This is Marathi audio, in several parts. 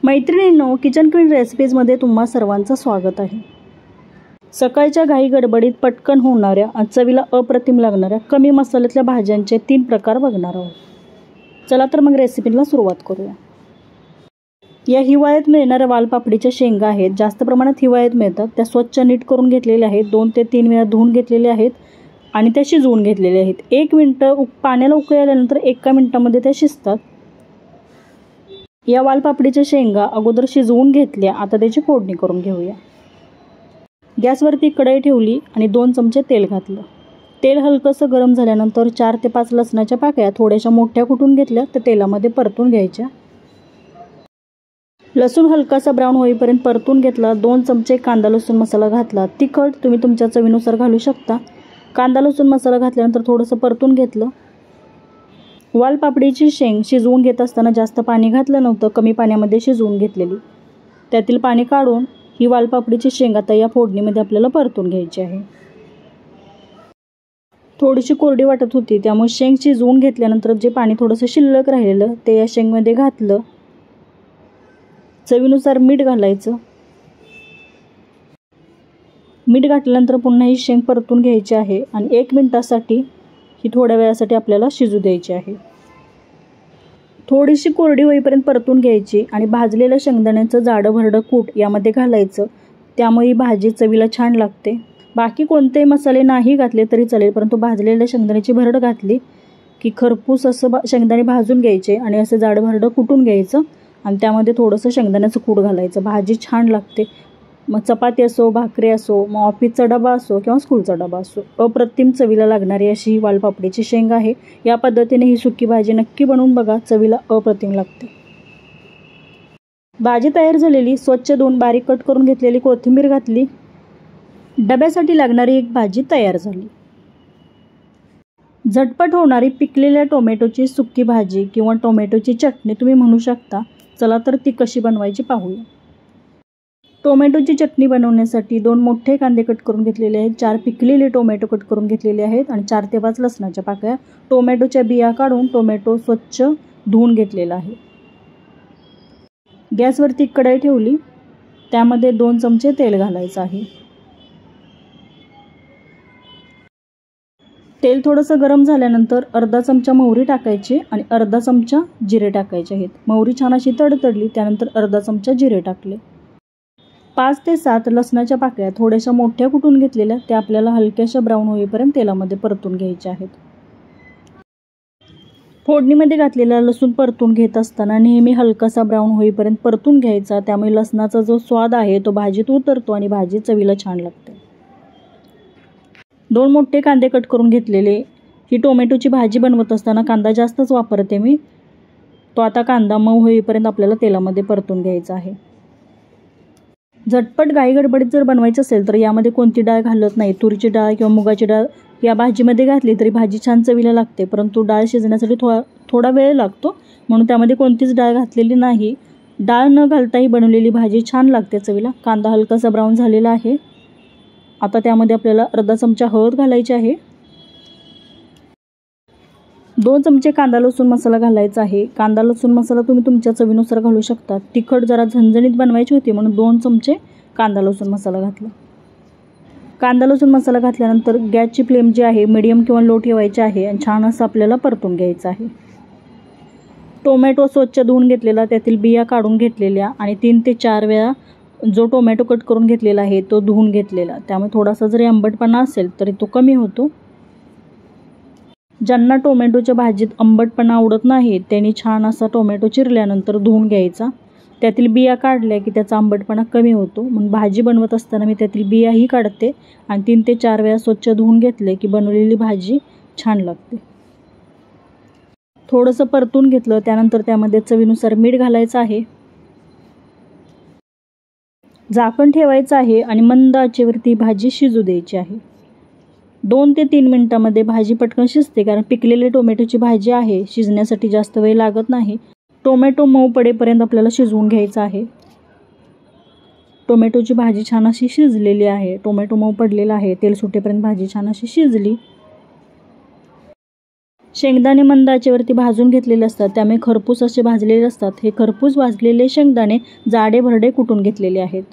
मैत्रिणींनो, किचन क्वीन रेसिपीजमध्ये तुम्हा सर्वांचं स्वागत आहे। सकाळच्या घाई गडबडीत पटकन होणाऱ्या आणि चवीला अप्रतिम लागणाऱ्या कमी मसाल्यातल्या भाज्यांचे 3 प्रकार बघणार आहोत। चला तर मग रेसिपीला सुरुवात करूया। या हिवाळ्यात मिळणाऱ्या वालपापडीच्या शेंगा आहेत, जास्त प्रमाणात हिवाळ्यात मिळतात। त्या स्वच्छ नीट करून घेतलेल्या आहेत, 2 ते 3 वेळा धुवून घेतलेल्या आहेत आणि त्या शिजवून घेतलेल्या आहेत। 1 मिनिट पाण्याला उकळी आल्यानंतर 1 मिनिटामध्ये त्या शिजतात। या वालपापडीच्या शेंगा अगोदर शिजवून घेतल्या, आता त्याची फोडणी करून घेऊया। गॅसवरती कढई ठेवली आणि 2 चमचे तेल घातलं। तेल हलकंसं गरम झाल्यानंतर 4 ते 5 लसणाच्या पाकळ्या थोड्याशा मोठ्या कुटून घेतल्या, त्या तेलामध्ये परतून घ्यायच्या। लसूण हलकासा ब्राऊन होईपर्यंत परतून घेतला। 2 चमचे कांदा लसूण मसाला घातला। तिखट तुम्ही तुमच्या चवीनुसार घालू शकता। कांदा लसूण मसाला घातल्यानंतर थोडंसं परतून घेतलं। वालपापडीची शेंग शिजवून घेत असताना जास्त पाणी घातलं नव्हतं, कमी पाण्यामध्ये शिजवून घेतलेली। त्यातील पाणी काढून ही वालपापडीची शेंग आता या फोडणीमध्ये आपल्याला परतून घ्यायची आहे। थोडीशी कोरडी वाटत होती, त्यामुळे शेंग शिजवून घेतल्यानंतर जे पाणी थोडंसं शिल्लक राहिलेलं ते या शेंगमध्ये घातलं। चवीनुसार मीठ घालायचं। मीठ घातल्यानंतर पुन्हा ही शेंग परतून घ्यायची आहे आणि 1 मिनिटासाठी ही थोड्या वेळासाठी आपल्याला शिजू द्यायची आहे। थोडीशी कोरडी होईपर्यंत परतून घ्यायची आणि भाजलेल्या शेंगदाण्याचं जाडं भरडं कूट यामध्ये घालायचं, त्यामुळे ही भाजी चवीला छान लागते। बाकी कोणतेही मसाले नाही घातले तरी चालेल, परंतु भाजलेल्या शेंगदाण्याची भरड घातली की खरपूस असं शेंगदाणे भाजून घ्यायचे आणि असं जाडं भरडं कुटून घ्यायचं आणि त्यामध्ये थोडंसं शेंगदाण्याचं कूट घालायचं। भाजी छान लागते। मग चपाती असो, भाकरी असो, मग ऑफिसचा डबा असो किंवा स्कूलचा डबा असो, अप्रतिम चवीला लागणारी अशी वालपापडीची शेंग आहे। या पद्धतीने ही सुकी भाजी नक्की बनवून बघा, चवीला अप्रतिम लागते। भाजी तयार झालेली, स्वच्छ धुवून बारीक कट करून घेतलेली कोथिंबीर घातली। डब्यासाठी लागणारी एक भाजी तयार झाली। झटपट होणारी पिकलेल्या टोमॅटोची सुकी भाजी किंवा टोमॅटोची चटणी तुम्ही म्हणू शकता। चला तर ती कशी बनवायची पाहूया। टोमॅटोची चटणी बनवण्यासाठी 2 मोठे कांदे कट करून घेतलेले आहेत, 4 पिकलेले टोमॅटो कट करून घेतलेले आहेत आणि 4 ते 5 लसणाच्या पाकळ्या। टोमॅटोच्या बिया काढून टोमॅटो स्वच्छ धुवून घेतलेला आहे। गॅसवरती कढई ठेवली, त्यामध्ये 2 चमचे तेल घालायचं आहे। तेल थोडंसं गरम झाल्यानंतर अर्धा चमचा मोहरी टाकायची आणि अर्धा चमचा जिरे टाकायचे आहेत। मोहरी छान अशी तडतडली, त्यानंतर अर्धा चमचा जिरे टाकले। 5 ते 7 लसणाच्या पाकळ्या थोड्याशा मोठ्या कुटून घेतलेल्या, त्या आपल्याला हलक्याशा ब्राऊन होईपर्यंत तेलामध्ये परतून घ्यायच्या आहेत। फोडणीमध्ये घातलेला लसूण परतून घेत असताना नेहमी हलकासा ब्राऊन होईपर्यंत परतून घ्यायचा, त्यामुळे लसणाचा जो स्वाद आहे तो भाजीत उतरतो आणि भाजी चवीला छान लागते। 2 मोठे कांदे कट करून घेतलेले। ही टोमॅटोची भाजी बनवत असताना कांदा जास्तच वापरते मी, तो आता कांदा मऊ होईपर्यंत आपल्याला तेलामध्ये परतून घ्यायचा आहे। झटपट घाई गडबडीत जर बनवायचं असेल तर यामध्ये कोणती डाळ घालत नाही। तुरीची डाळ किंवा मुगाची डाळ या भाजीमध्ये घातली तरी भाजी छान चवीला लागते, परंतु डाळ शिजण्यासाठी थोडा वेळ लागतो, म्हणून त्यामध्ये कोणतीच डाळ घातलेली नाही। डाळ न घालताही बनवलेली भाजी छान लागते चवीला। कांदा हलकासा ब्राऊन झालेला आहे, आता त्यामध्ये आपल्याला अर्धा चमचा हळद घालायची आहे। 2 चमचे कांदा लसूण मसाला घालायचा आहे। कांदा लसूण मसाला तुम्ही तुमच्या चवीनुसार घालू शकता। तिखट जरा झणझणीत बनवायची होती म्हणून 2 चमचे कांदा लसूण मसाला घातला। कांदा लसूण मसाला घातल्यानंतर गॅसची फ्लेम जी आहे मीडियम किंवा लो ठेवायची आहे आणि छान असं आपल्याला परतून घ्यायचं आहे। टोमॅटो स्वच्छ धुवून घेतलेला, त्यातील बिया काढून घेतलेल्या आणि 3 ते 4 वेळा जो टोमॅटो कट करून घेतलेला आहे तो धुवून घेतलेला, त्यामुळे थोडासा जरी आंबटपणा असेल तरी तो कमी होतो। ज्यांना टोमॅटोच्या भाजीत आंबटपणा आवडत नाही त्यांनी छान असा टोमॅटो चिरल्यानंतर धुवून घ्यायचा, त्यातील बिया काढल्या की त्याचा आंबटपणा कमी होतो। म्हणून भाजी बनवत असताना मी त्यातील बियाही काढते आणि 3 ते 4 वेळा स्वच्छ धुवून घेतले की बनवलेली भाजी छान लागते। थोडंसं परतून घेतलं, त्यानंतर त्यामध्ये चवीनुसार मीठ घालायचं आहे। झाकण ठेवायचं आहे आणि मंद आचेवरती भाजी शिजू द्यायची आहे। 2 ते 3 मिनिटांमध्ये भाजी पटकन शिजते, कारण पिकलेली टोमॅटोची भाजी आहे, शिजण्यासाठी जास्त वेळ लागत नाही। टोमॅटो मऊ पडेपर्यंत आपल्याला शिजवून घ्यायचं आहे। टोमॅटोची भाजी छान अशी शिजलेली आहे, टोमॅटो मऊ पडलेला आहे, तेल सुटेपर्यंत भाजी छान अशी शिजली। शेंगदाणे मंद आचेवरती भाजून घेतलेले असतात, त्यामुळे खरपूस असे भाजलेले असतात. हे खरपूस भाजलेले शेंगदाणे जाडे भरडे कुटून घेतलेले आहेत.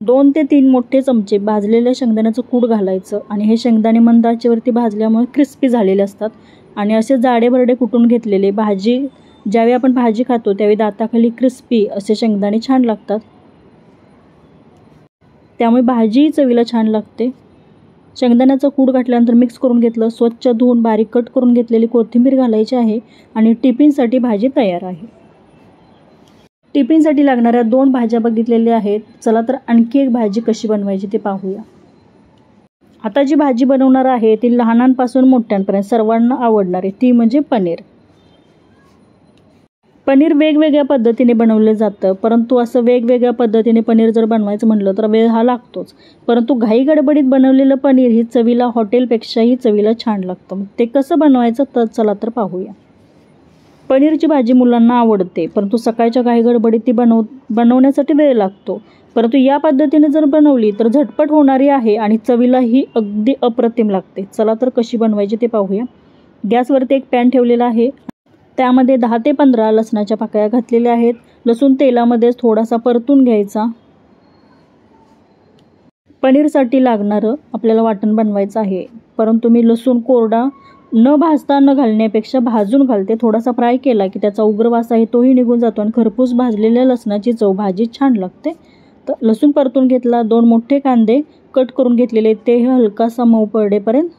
2 ते 3 मोठे चमचे भाजलेल्या शेंगदाण्याचं कूट घालायचं आणि हे शेंगदाणे मंद आचेवरती भाजल्यामुळे क्रिस्पी झालेले असतात. आणि असे जाडे भरडे कुटून घेतलेले ज्यावेळी आपण भाजी खातो त्यावेळी दाताखाली क्रिस्पी असे शेंगदाणे छान लागतात, त्यामुळे भाजी चवीला छान लागते. शेंगदाण्याचं कूट घातल्यानंतर मिक्स करून घेतलं. स्वच्छ धुवून बारीक कट करून घेतलेली कोथिंबीर घालायची आहे आणि टिफिनसाठी भाजी तयार आहे. टिफिनसाठी लागणाऱ्या 2 भाज्या बघितलेल्या आहेत. चला तर आणखी एक भाजी कशी बनवायची ते पाहूया. आता जी भाजी बनवणार आहे ती लहानांपासून मोठ्यांपर्यंत सर्वांना आवडणार आहे, ती म्हणजे पनीर. पनीर वेगवेगळ्या पद्धतीने बनवलं जातं, परंतु असं वेगवेगळ्या पद्धतीने पनीर जर बनवायचं म्हटलं तर वेळ हा लागतोच. परंतु घाई गडबडीत बनवलेलं पनीर ही चवीला हॉटेलपेक्षाही चवीला छान लागतं. ते कसं बनवायचं तर चला तर पाहूया. पनीरची भाजी मुलांना आवडते, परंतु सकाळच्या घाई गडबडीत ती बनवण्यासाठी वेळ लागतो. परंतु या पद्धतीने जर बनवली तर झटपट होणारी आहे आणि चवीलाही अगदी अप्रतिम लागते. चला तर कशी बनवायची ते पाहूया. गॅसवरती एक पॅन ठेवलेला आहे. त्यामध्ये 10 ते 15 लसणाच्या पाकळ्या घातलेल्या आहेत. लसूण तेलामध्ये थोडासा परतून घ्यायचा. पनीरसाठी लागणारं आपल्याला वाटण बनवायचं आहे, परंतु मी लसूण कोरडा न भाजता न घालण्यापेक्षा भाजून घालते. थोडासा फ्राय केला की त्याचा उग्र वास आहे तोही निघून जातो आणि खरपूस भाजलेल्या लसणाची चव भाजीत छान लागते. तर लसूण परतून घेतला. 2 मोठे कांदे कट करून घेतलेले ते हलकासा मऊ पडेपर्यंत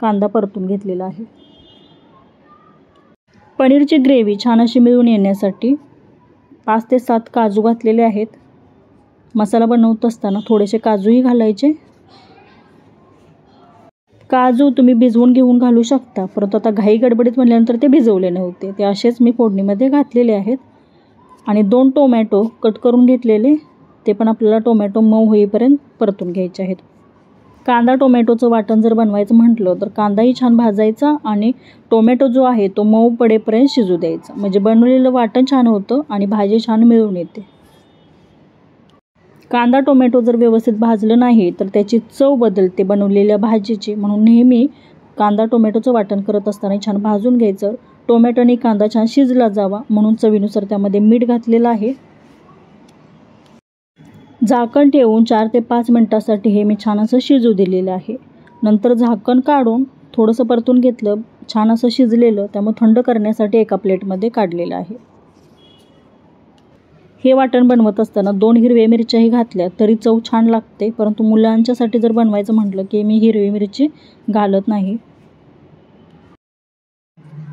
कांदा परतून घेतलेला आहे. पनीरची ग्रेव्ही छान अशी मिळून येण्यासाठी 5 ते 7 काजू घातलेले आहेत. मसाला बनवत असताना थोडेसे काजूही घालायचे. काजू तुम्ही भिजवून घेऊन घालू शकता, परंतु आता घाई गडबडीत म्हटल्यानंतर ते भिजवले नव्हते, ते असेच मी फोडणीमध्ये घातलेले आहेत. आणि 2 टोमॅटो कट करून घेतलेले ते पण आपल्याला टोमॅटो मऊ होईपर्यंत परतून घ्यायचे आहेत. कांदा टोमॅटोचं वाटण जर बनवायचं म्हटलं तर कांदाही छान भाजायचा आणि टोमॅटो जो आहे तो मऊ पडेपर्यंत शिजू द्यायचा, म्हणजे बनवलेलं वाटण छान होतं आणि भाजी छान मिळून येते. कांदा टोमॅटो जर व्यवस्थित भाजलं नाही तर त्याची चव बदलते बनवलेल्या भाजीची, म्हणून नेहमी कांदा टोमॅटोचं वाटण करत असताना छान भाजून घ्यायचं. टोमॅटो आणि कांदा छान शिजला जावा म्हणून चवीनुसार त्यामध्ये मीठ घातलेलं आहे. झाकण ठेवून 4 ते 5 मिनिटासाठी हे मी छान असं शिजू दिलेलं आहे. नंतर झाकण काढून थोडंसं परतून घेतलं. छान असं शिजलेलं, त्यामुळे थंड करण्यासाठी एका प्लेटमध्ये काढलेलं आहे. हे वाटण बनवत असताना 2 हिरव्या मिरच्याही घातल्या तरी चव छान लागते, परंतु मुलांच्यासाठी जर बनवायचं म्हटलं की मी हिरवी मिरची घालत नाही.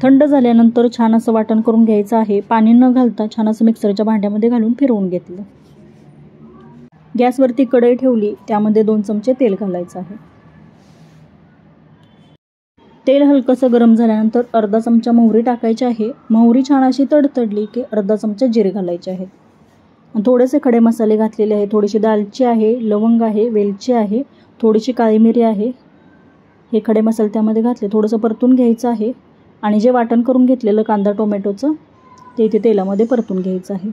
थंड झाल्यानंतर छान असं वाटण करून घ्यायचं आहे. पाणी न घालता छान असं मिक्सरच्या भांड्यामध्ये घालून फिरवून घेतलं. गॅसवरती कढई ठेवली. त्यामध्ये 2 चमचे तेल घालायचं आहे. तेल हलकंसं गरम झाल्यानंतर अर्धा चमचा मोहरी टाकायची आहे. मोहरी छान अशी तडतडली की अर्धा चमचा जिरे घालायचे आहेत. थोडेसे खडे मसाले घातलेले आहे. थोडीशी दालची आहे, लवंग आहे, वेलची आहे, थोडीशी काळी मिरी आहे. हे खडे मसाले त्यामध्ये घातले. थोडंसं परतून घ्यायचं आहे आणि जे वाटण करून घेतलेलं कांदा टोमॅटोचं ते इथे तेलामध्ये परतून घ्यायचं आहे.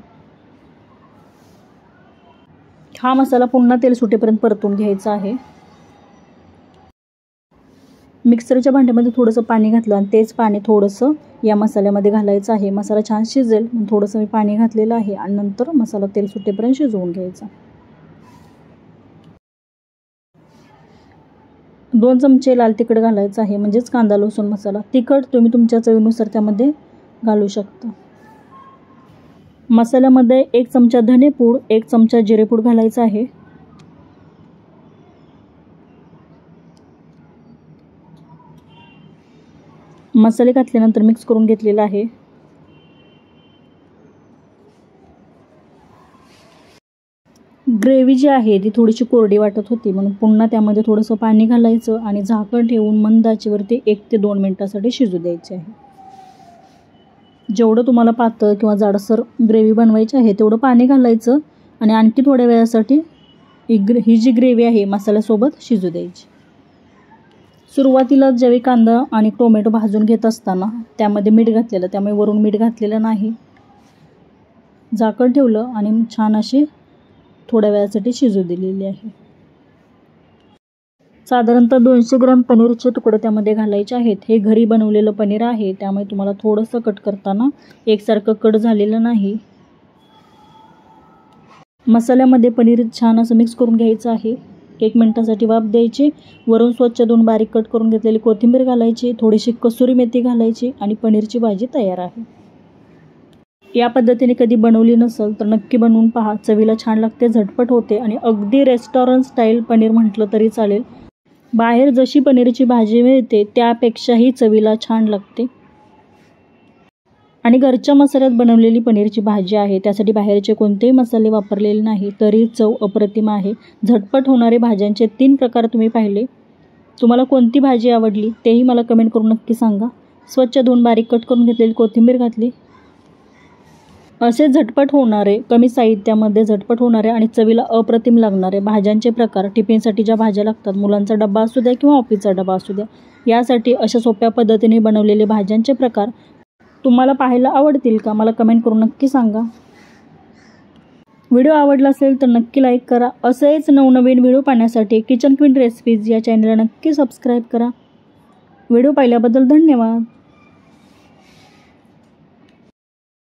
हा मसाला पुन्हा तेल सुटेपर्यंत परतून घ्यायचा आहे. मिक्सरच्या भांड्यामध्ये थोडंसं पाणी घातलं आणि तेच पाणी थोडंसं या मसाल्यामध्ये घालायचं आहे. मसाला छान शिजेल म्हणून थोडंसं मी पाणी घातलेलं आहे आणि नंतर मसाला तेल सुटेपर्यंत शिजवून घ्यायचा. 2 चमचे लाल तिखट घालायचं आहे, म्हणजेच कांदा लसूण मसाला. तिखट तुम्ही तुमच्या चवीनुसार त्यामध्ये घालू शकता. मसाल्यामध्ये 1 चमचा धनेपूड, 1 चमचा जिरेपूड घालायचा आहे. मसाले घातल्यानंतर मिक्स करून घेतलेला आहे. ग्रेव्ही जी आहे ती थोडीशी कोरडी वाटत होती, म्हणून पुन्हा त्यामध्ये थोडंसं पाणी घालायचं आणि झाकण ठेवून मंद आचेवरती 1 ते 2 मिनिटासाठी शिजू द्यायचे आहे. जेवढं तुम्हाला पातळ किंवा जाडसर ग्रेव्ही बनवायची आहे तेवढं पाणी घालायचं आणि आणखी थोड्या वेळासाठी ही जी ग्रेव्ही आहे मसाल्यासोबत शिजू द्यायची. सुरुवातीला ज्यावेळी कांदा आणि टोमॅटो भाजून घेत असताना त्यामध्ये मीठ घातलेलं, त्यामुळे वरून मीठ घातलेलं नाही. झाकण ठेवलं आणि छान अशी थोड्या वेळासाठी शिजू दिलेली आहे. साधारणतः 200 ग्रॅम पनीरचे तुकडे त्यामध्ये घालायचे आहेत. हे घरी बनवलेलं पनीर आहे, त्यामुळे तुम्हाला थोडंसं कट करताना एकसारखं कट झालेलं नाही. मसाल्यामध्ये पनीर छान असं मिक्स करून घ्यायचं आहे. 1 मिनिटासाठी वाफ द्यायची. वरून स्वच्छ 2 बारीक कट करून घेतलेली कोथिंबीर घालायची, थोडीशी कसुरी मेथी घालायची आणि पनीरची भाजी तयार आहे. या पद्धतीने कधी बनवली नसेल तर नक्की बनवून पहा. चवीला छान लागते, झटपट होते आणि अगदी रेस्टॉरंट स्टाईल पनीर म्हटलं तरी चालेल. बाहेर जशी पनीरची भाजी मिळते त्यापेक्षाही चवीला छान लागते आणि घरच्या मसाल्यात बनवलेली पनीरची भाजी आहे, त्यासाठी बाहेरचे कोणतेही मसाले वापरलेले नाही, तरी चव अप्रतिम आहे. झटपट होणारे भाज्यांचे 3 प्रकार तुम्ही पाहिले. तुम्हाला कोणती भाजी आवडली तेही मला कमेंट करून नक्की सांगा. स्वच्छ 2 बारीक कट करून घेतलेली कोथिंबीर घातली. असे झटपट होणारे, कमी साहित्यामध्ये झटपट होणारे आणि चवीला अप्रतिम लागणारे भाज्यांचे प्रकार, टिफिनसाठी ज्या भाज्या लागतात, मुलांचा डबा असू द्या किंवा ऑफिसचा डबा असू द्या, यासाठी अशा सोप्या पद्धतीने बनवलेले भाज्यांचे प्रकार तुम्हाला पाहायला आवडतील का? मला कमेंट करून नक्की सांगा. व्हिडिओ आवडला असेल तर नक्की लाईक करा. असेच नवनवीन व्हिडिओ पाहण्यासाठी किचन क्वीन रेसिपीज या चॅनलला नक्की सबस्क्राईब करा. व्हिडिओ पाहिल्याबद्दल धन्यवाद.